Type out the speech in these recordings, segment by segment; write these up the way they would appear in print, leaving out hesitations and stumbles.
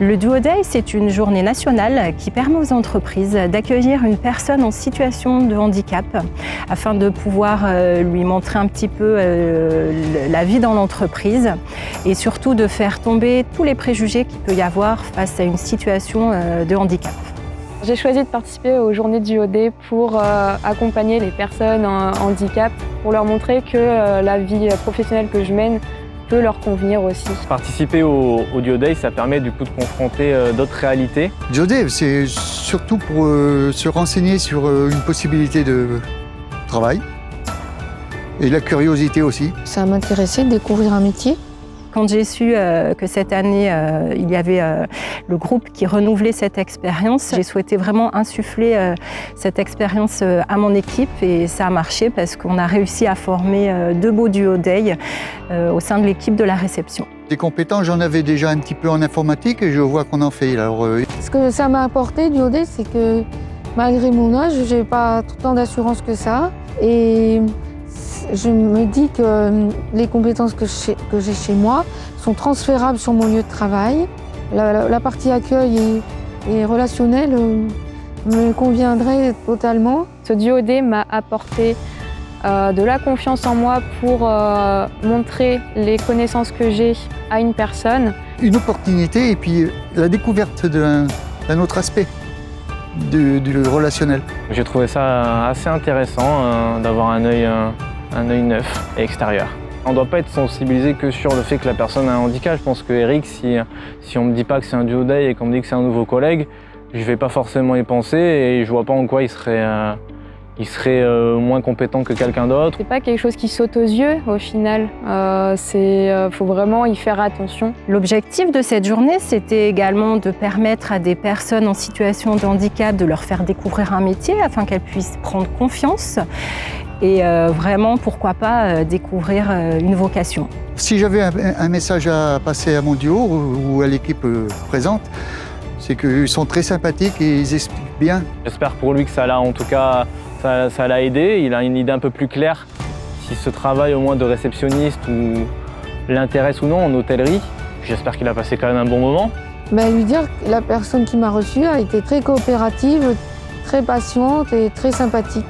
Le Duo Day, c'est une journée nationale qui permet aux entreprises d'accueillir une personne en situation de handicap afin de pouvoir lui montrer un petit peu la vie dans l'entreprise et surtout de faire tomber tous les préjugés qu'il peut y avoir face à une situation de handicap. J'ai choisi de participer aux journées du Duo Day pour accompagner les personnes en handicap, pour leur montrer que la vie professionnelle que je mène peut leur convenir aussi. Participer au Duo Day, ça permet du coup de confronter d'autres réalités. Duo Day, c'est surtout pour se renseigner sur une possibilité de travail et la curiosité aussi. Ça m'intéressait de découvrir un métier. Quand j'ai su que cette année, il y avait le groupe qui renouvelait cette expérience, j'ai souhaité vraiment insuffler cette expérience à mon équipe et ça a marché parce qu'on a réussi à former 2 beaux Duo Day au sein de l'équipe de la réception. Des compétences, j'en avais déjà un petit peu en informatique et je vois qu'on en fait. Alors, Ce que ça m'a apporté, Duo Day, c'est que malgré mon âge, je n'ai pas tant d'assurance que ça. Et je me dis que les compétences que j'ai chez moi sont transférables sur mon lieu de travail. La partie accueil et relationnelle me conviendrait totalement. Ce Duo Day m'a apporté de la confiance en moi pour montrer les connaissances que j'ai à une personne. une opportunité et puis la découverte d'un autre aspect du relationnel. J'ai trouvé ça assez intéressant d'avoir un œil neuf et extérieur. On ne doit pas être sensibilisé que sur le fait que la personne a un handicap. Je pense que Eric, si on ne me dit pas que c'est un Duo Day et qu'on me dit que c'est un nouveau collègue, je ne vais pas forcément y penser et je ne vois pas en quoi il serait moins compétent que quelqu'un d'autre. C'est pas quelque chose qui saute aux yeux au final, faut vraiment y faire attention. L'objectif de cette journée, c'était également de permettre à des personnes en situation de handicap de leur faire découvrir un métier afin qu'elles puissent prendre confiance et vraiment, pourquoi pas, découvrir une vocation. Si j'avais un message à passer à mon duo ou à l'équipe présente, c'est qu'ils sont très sympathiques et ils expliquent bien. J'espère pour lui que ça l'a en tout cas ça l'a aidé. Il a une idée un peu plus claire si ce travail au moins de réceptionniste l'intéresse ou non en hôtellerie. J'espère qu'il a passé quand même un bon moment. Lui dire que la personne qui m'a reçue a été très coopérative, très patiente et très sympathique.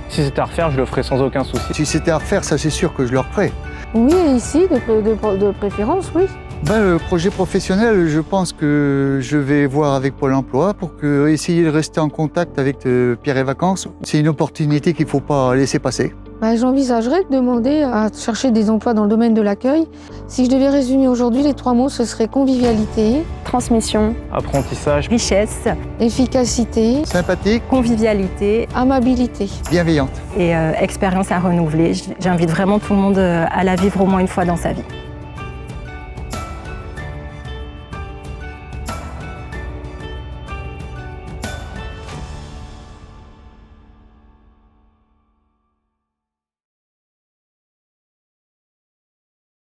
Si c'était à refaire, je le ferais sans aucun souci. Si c'était à refaire, ça c'est sûr que je le referais. Oui, et ici, de préférence, oui. Le projet professionnel, je pense que je vais voir avec Pôle emploi pour essayer de rester en contact avec Pierre et Vacances. C'est une opportunité qu'il ne faut pas laisser passer. J'envisagerais de demander à chercher des emplois dans le domaine de l'accueil. Si je devais résumer aujourd'hui, les 3 mots, ce serait convivialité, Transmission, apprentissage, Richesse, efficacité, Sympathique, convivialité amabilité. bienveillante. et expérience à renouveler. J'invite vraiment tout le monde à la vivre au moins une fois dans sa vie.